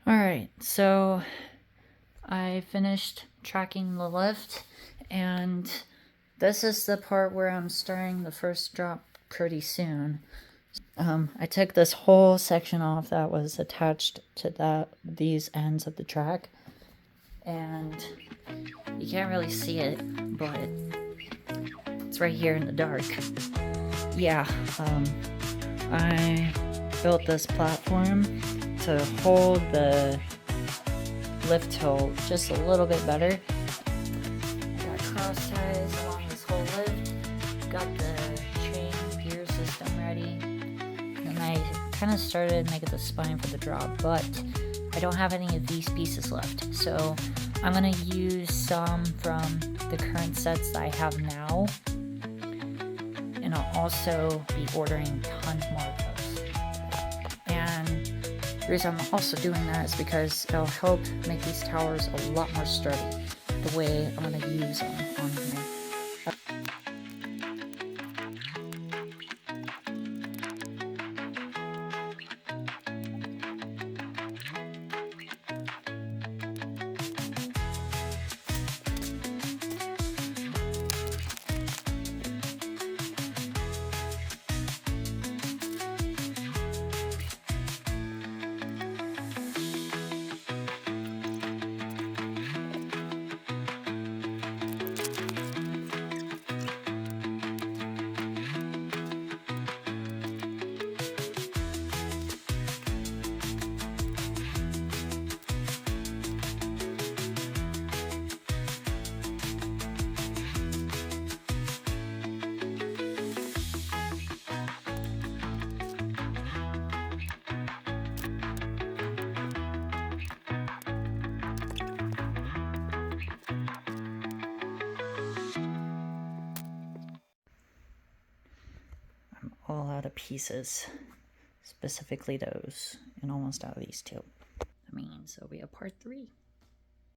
Alright, so I finished tracking the lift, and this is the part where I'm starting the first drop pretty soon. I took this whole section off that was attached to these ends of the track, and you can't really see it, but it's right here in the dark. Yeah, I built this platform to hold the lift hill just a little bit better. Got cross ties along this whole lift, got the chain gear system ready, and I kind of started making the spine for the drop, but I don't have any of these pieces left, so I'm going to use some from the current sets that I have now, and I'll also be ordering tons more of those. And the reason I'm also doing that is because it'll help make these towers a lot more sturdy, the way I'm going to use them on here. I'm all out of pieces, specifically those, and almost out of these two. That means it'll be a part 3.